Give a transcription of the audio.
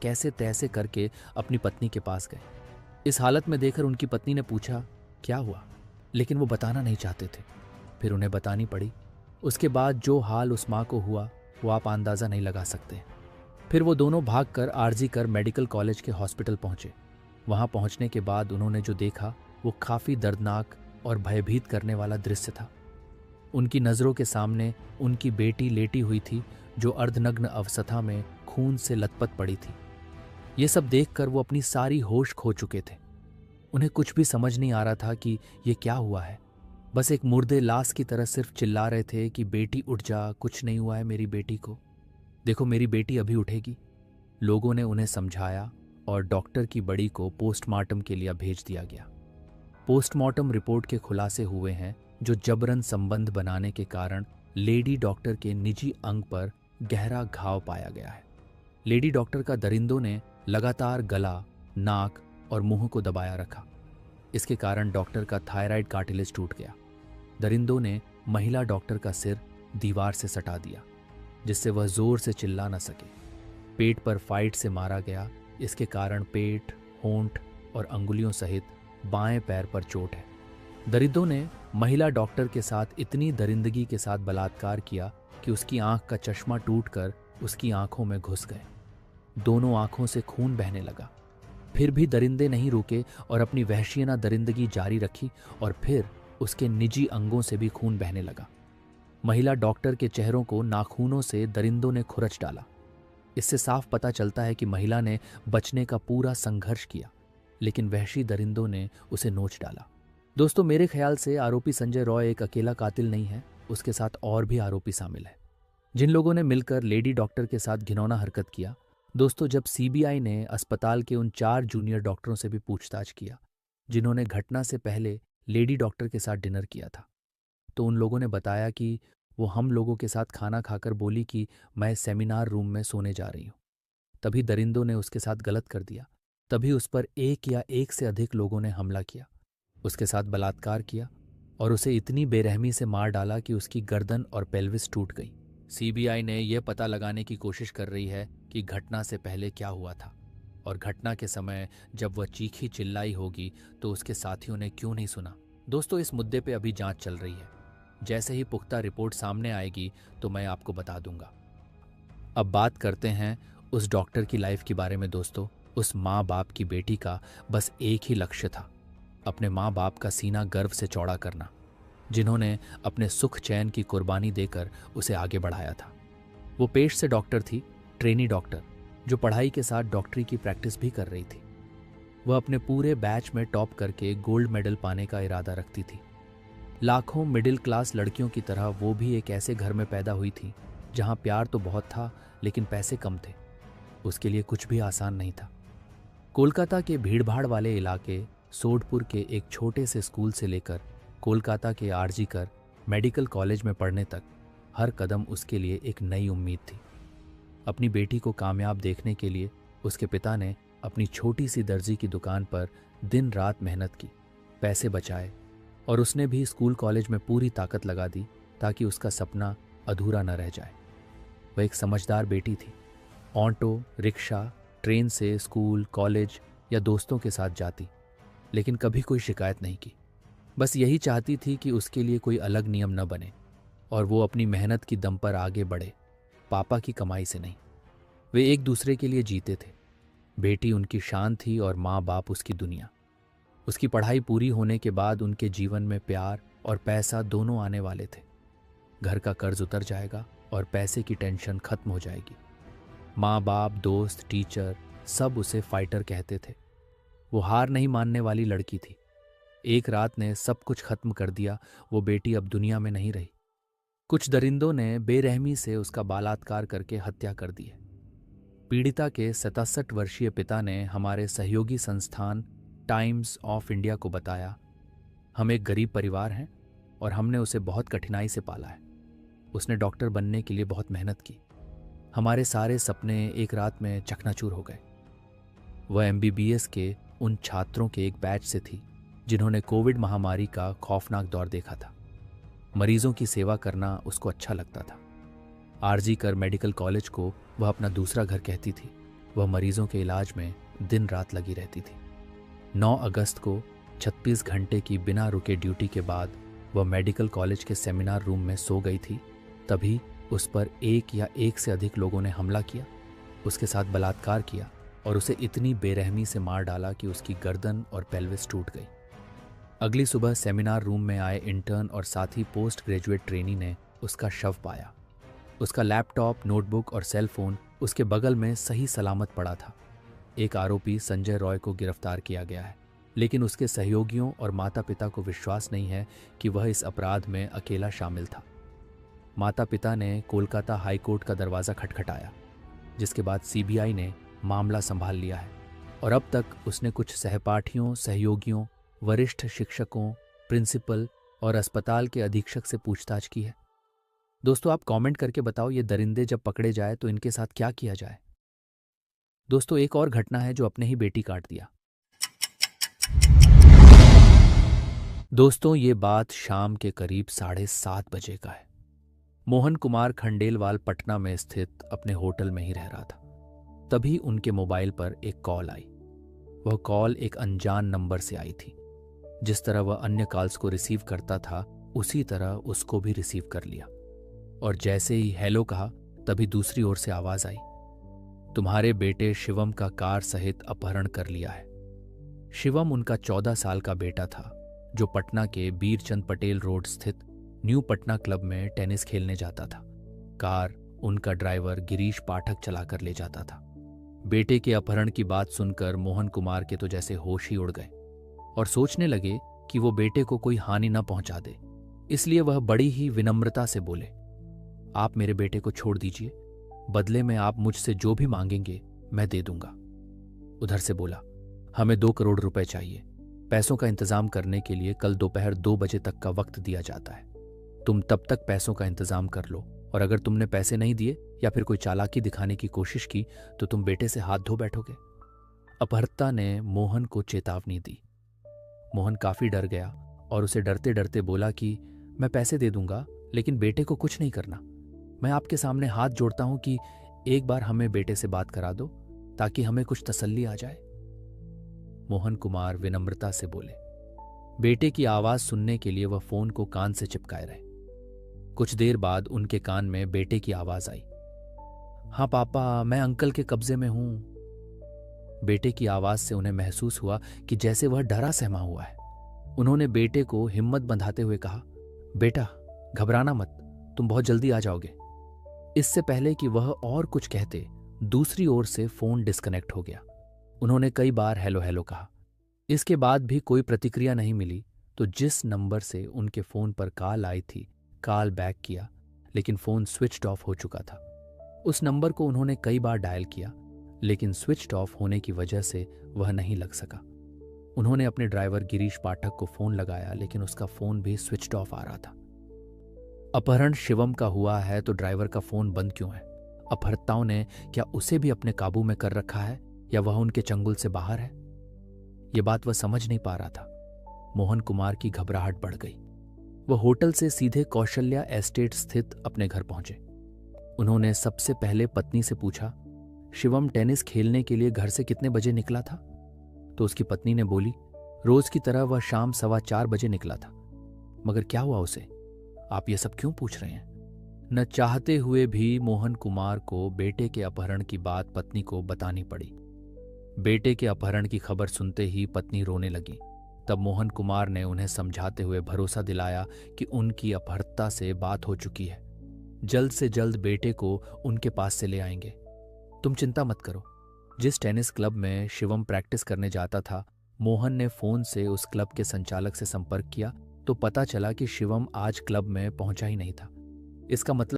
कैसे तैसे करके अपनी पत्नी के पास गए। इस हालत में देखकर उनकी पत्नी ने पूछा, क्या हुआ? लेकिन वो बताना नहीं चाहते थे। फिर उन्हें बतानी पड़ी। उसके बाद जो हाल उस माँ को हुआ वो आप अंदाज़ा नहीं लगा सकते। फिर वो दोनों भागकर आरजी कर मेडिकल कॉलेज के हॉस्पिटल पहुंचे। वहां पहुंचने के बाद उन्होंने जो देखा वो काफ़ी दर्दनाक और भयभीत करने वाला दृश्य था। उनकी नज़रों के सामने उनकी बेटी लेटी हुई थी, जो अर्धनग्न अवस्था में खून से लथपथ पड़ी थी। ये सब देखकर वो अपनी सारी होश खो चुके थे। उन्हें कुछ भी समझ नहीं आ रहा था कि ये क्या हुआ है। बस एक मुर्दे लाश की तरह सिर्फ चिल्ला रहे थे कि बेटी उठ जा, कुछ नहीं हुआ है मेरी बेटी को, देखो मेरी बेटी अभी उठेगी। लोगों ने उन्हें समझाया और डॉक्टर की बड़ी को पोस्टमार्टम के लिए भेज दिया गया। पोस्टमार्टम रिपोर्ट के खुलासे हुए हैं जो जबरन संबंध बनाने के कारण लेडी डॉक्टर के निजी अंग पर गहरा घाव पाया गया है। लेडी डॉक्टर का दरिंदों ने लगातार गला, नाक और मुंह को दबाया रखा। इसके कारण डॉक्टर का थायराइड कार्टिलेज टूट गया। दरिंदों ने महिला डॉक्टर का सिर दीवार से सटा दिया, जिससे वह जोर से चिल्ला न सके। पेट पर फाइट से मारा गया। इसके कारण पेट, होंठ और अंगुलियों सहित बाएं पैर पर चोट है। दरिंदों ने महिला डॉक्टर के साथ इतनी दरिंदगी के साथ बलात्कार किया कि उसकी आंख का चश्मा टूटकर उसकी आंखों में घुस गए। दोनों आंखों से खून बहने लगा। फिर भी दरिंदे नहीं रुके और अपनी वहशियाना दरिंदगी जारी रखी और फिर उसके निजी अंगों से भी खून बहने लगा। महिला डॉक्टर के चेहरों को नाखूनों से दरिंदों ने खुरच डाला। इससे साफ पता चलता है कि महिला ने बचने का पूरा संघर्ष किया, लेकिन वहशी दरिंदों ने उसे नोच डाला। दोस्तों, मेरे ख्याल से आरोपी संजय रॉय एक अकेला कातिल नहीं है, उसके साथ और भी आरोपी शामिल है, जिन लोगों ने मिलकर लेडी डॉक्टर के साथ घिनौना हरकत किया। दोस्तों, जब सीबीआई ने अस्पताल के उन 4 जूनियर डॉक्टरों से भी पूछताछ किया जिन्होंने घटना से पहले लेडी डॉक्टर के साथ डिनर किया था, तो उन लोगों ने बताया कि वो हम लोगों के साथ खाना खाकर बोली कि मैं सेमिनार रूम में सोने जा रही हूँ। तभी दरिंदों ने उसके साथ गलत कर दिया। तभी उस पर एक या एक से अधिक लोगों ने हमला किया, उसके साथ बलात्कार किया और उसे इतनी बेरहमी से मार डाला कि उसकी गर्दन और पेल्विस टूट गई। सीबीआई ने यह पता लगाने की कोशिश कर रही है कि घटना से पहले क्या हुआ था और घटना के समय जब वह चीखी चिल्लाई होगी तो उसके साथियों ने क्यों नहीं सुना। दोस्तों, इस मुद्दे पे अभी जांच चल रही है। जैसे ही पुख्ता रिपोर्ट सामने आएगी तो मैं आपको बता दूंगा। अब बात करते हैं उस डॉक्टर की लाइफ के बारे में। दोस्तों, उस माँ बाप की बेटी का बस एक ही लक्ष्य था, अपने माँ बाप का सीना गर्व से चौड़ा करना, जिन्होंने अपने सुख चैन की कुर्बानी देकर उसे आगे बढ़ाया था। वो पेश से डॉक्टर थी, ट्रेनी डॉक्टर, जो पढ़ाई के साथ डॉक्टरी की प्रैक्टिस भी कर रही थी। वह अपने पूरे बैच में टॉप करके गोल्ड मेडल पाने का इरादा रखती थी। लाखों मिडिल क्लास लड़कियों की तरह वो भी एक ऐसे घर में पैदा हुई थी जहां प्यार तो बहुत था लेकिन पैसे कम थे। उसके लिए कुछ भी आसान नहीं था। कोलकाता के भीड़भाड़ वाले इलाके सोडपुर के एक छोटे से स्कूल से लेकर कोलकाता के आरजी कर मेडिकल कॉलेज में पढ़ने तक हर कदम उसके लिए एक नई उम्मीद थी। अपनी बेटी को कामयाब देखने के लिए उसके पिता ने अपनी छोटी सी दर्जी की दुकान पर दिन रात मेहनत की, पैसे बचाए और उसने भी स्कूल कॉलेज में पूरी ताकत लगा दी ताकि उसका सपना अधूरा न रह जाए। वह एक समझदार बेटी थी। ऑटो, रिक्शा, ट्रेन से स्कूल, कॉलेज या दोस्तों के साथ जाती, लेकिन कभी कोई शिकायत नहीं की। बस यही चाहती थी कि उसके लिए कोई अलग नियम न बने और वो अपनी मेहनत की दम पर आगे बढ़े, पापा की कमाई से नहीं। वे एक दूसरे के लिए जीते थे। बेटी उनकी शान थी और माँ बाप उसकी दुनिया। उसकी पढ़ाई पूरी होने के बाद उनके जीवन में प्यार और पैसा दोनों आने वाले थे। घर का कर्ज उतर जाएगा और पैसे की टेंशन खत्म हो जाएगी। माँ बाप, दोस्त, टीचर सब उसे फाइटर कहते थे। वो हार नहीं मानने वाली लड़की थी। एक रात ने सब कुछ खत्म कर दिया। वो बेटी अब दुनिया में नहीं रही। कुछ दरिंदों ने बेरहमी से उसका बलात्कार करके हत्या कर दी है। पीड़िता के 67 वर्षीय पिता ने हमारे सहयोगी संस्थान टाइम्स ऑफ इंडिया को बताया, हम एक गरीब परिवार हैं और हमने उसे बहुत कठिनाई से पाला है। उसने डॉक्टर बनने के लिए बहुत मेहनत की। हमारे सारे सपने एक रात में चकनाचूर हो गए। वह एमबीबीएस के उन छात्रों के एक बैच से थी जिन्होंने कोविड महामारी का खौफनाक दौर देखा था। मरीजों की सेवा करना उसको अच्छा लगता था। आरजी कर मेडिकल कॉलेज को वह अपना दूसरा घर कहती थी। वह मरीजों के इलाज में दिन रात लगी रहती थी। 9 अगस्त को 36 घंटे की बिना रुके ड्यूटी के बाद वह मेडिकल कॉलेज के सेमिनार रूम में सो गई थी। तभी उस पर एक या एक से अधिक लोगों ने हमला किया, उसके साथ बलात्कार किया और उसे इतनी बेरहमी से मार डाला कि उसकी गर्दन और पेल्विस टूट गई। अगली सुबह सेमिनार रूम में आए इंटर्न और साथ ही पोस्ट ग्रेजुएट ट्रेनी ने उसका शव पाया। उसका लैपटॉप, नोटबुक और सेल फोन उसके बगल में सही सलामत पड़ा था। एक आरोपी संजय रॉय को गिरफ्तार किया गया है, लेकिन उसके सहयोगियों और माता पिता को विश्वास नहीं है कि वह इस अपराध में अकेला शामिल था। माता पिता ने कोलकाता हाई कोर्ट का दरवाज़ा खटखटाया, जिसके बाद सीबीआई ने मामला संभाल लिया है और अब तक उसने कुछ सहपाठियों, सहयोगियों, वरिष्ठ शिक्षकों, प्रिंसिपल और अस्पताल के अधीक्षक से पूछताछ की है। दोस्तों, आप कमेंट करके बताओ, ये दरिंदे जब पकड़े जाए तो इनके साथ क्या किया जाए। दोस्तों, एक और घटना है जो अपने ही बेटी काट दिया। दोस्तों, ये बात शाम के करीब 7:30 बजे का है। मोहन कुमार खंडेलवाल पटना में स्थित अपने होटल में ही रह रहा था। तभी उनके मोबाइल पर एक कॉल आई। वह कॉल एक अनजान नंबर से आई थी। जिस तरह वह अन्य कॉल्स को रिसीव करता था, उसी तरह उसको भी रिसीव कर लिया और जैसे ही हेलो कहा, तभी दूसरी ओर से आवाज आई, तुम्हारे बेटे शिवम का कार सहित अपहरण कर लिया है। शिवम उनका 14 साल का बेटा था, जो पटना के बीरचंद पटेल रोड स्थित न्यू पटना क्लब में टेनिस खेलने जाता था। कार उनका ड्राइवर गिरीश पाठक चलाकर ले जाता था। बेटे के अपहरण की बात सुनकर मोहन कुमार के तो जैसे होश ही उड़ गए और सोचने लगे कि वो बेटे को कोई हानि न पहुंचा दे। इसलिए वह बड़ी ही विनम्रता से बोले, आप मेरे बेटे को छोड़ दीजिए, बदले में आप मुझसे जो भी मांगेंगे मैं दे दूंगा। उधर से बोला, हमें 2 करोड़ रुपए चाहिए। पैसों का इंतजाम करने के लिए कल दोपहर 2 बजे तक का वक्त दिया जाता है। तुम तब तक पैसों का इंतजाम कर लो और अगर तुमने पैसे नहीं दिए या फिर कोई चालाकी दिखाने की कोशिश की तो तुम बेटे से हाथ धो बैठोगे। अपहर्ता ने मोहन को चेतावनी दी। मोहन काफी डर गया और उसे डरते डरते बोला कि मैं पैसे दे दूंगा, लेकिन बेटे को कुछ नहीं करना। मैं आपके सामने हाथ जोड़ता हूं कि एक बार हमें बेटे से बात करा दो ताकि हमें कुछ तसल्ली आ जाए। मोहन कुमार विनम्रता से बोले। बेटे की आवाज सुनने के लिए वह फोन को कान से चिपकाए रहे। कुछ देर बाद उनके कान में बेटे की आवाज आई, हाँ पापा, मैं अंकल के कब्जे में हूं। बेटे की आवाज से उन्हें महसूस हुआ कि जैसे वह डरा सहमा हुआ है। उन्होंने बेटे को हिम्मत बंधाते हुए कहा, बेटा घबराना मत, तुम बहुत जल्दी आ जाओगे। इससे पहले कि वह और कुछ कहते, दूसरी ओर से फोन डिस्कनेक्ट हो गया। उन्होंने कई बार हेलो हेलो कहा। इसके बाद भी कोई प्रतिक्रिया नहीं मिली तो जिस नंबर से उनके फोन पर कॉल आई थी, कॉल बैक किया, लेकिन फोन स्विच्ड ऑफ हो चुका था। उस नंबर को उन्होंने कई बार डायल किया, लेकिन स्विच्ड ऑफ होने की वजह से वह नहीं लग सका। उन्होंने अपने ड्राइवर गिरीश पाठक को फोन लगाया, लेकिन उसका फोन भी स्विच्ड ऑफ आ रहा था। अपहरण शिवम का हुआ है तो ड्राइवर का फोन बंद क्यों है? अपहर्ताओं ने क्या उसे भी अपने काबू में कर रखा है या वह उनके चंगुल से बाहर है? यह बात वह समझ नहीं पा रहा था। मोहन कुमार की घबराहट बढ़ गई। वह होटल से सीधे कौशल्या एस्टेट स्थित अपने घर पहुंचे। उन्होंने सबसे पहले पत्नी से पूछा, शिवम टेनिस खेलने के लिए घर से कितने बजे निकला था? तो उसकी पत्नी ने बोली, रोज की तरह वह शाम 4:15 बजे निकला था। मगर क्या हुआ उसे? आप ये सब क्यों पूछ रहे हैं? न चाहते हुए भी मोहन कुमार को बेटे के अपहरण की बात पत्नी को बतानी पड़ी। बेटे के अपहरण की खबर सुनते ही पत्नी रोने लगी। तब मोहन कुमार ने उन्हें समझाते हुए भरोसा दिलाया कि उनकी अपहर्ता से बात हो चुकी है, जल्द से जल्द बेटे को उनके पास से ले आएंगे। तुम चिंता मत करो। जिस टेनिस क्लब में शिवम प्रैक्टिस करने जाता था, मोहन ने फोन से उस क्लब के संचालक से संपर्क किया तो पता चला कि शिवम आज क्लब में पहुंचा ही नहीं था। इसका मतलब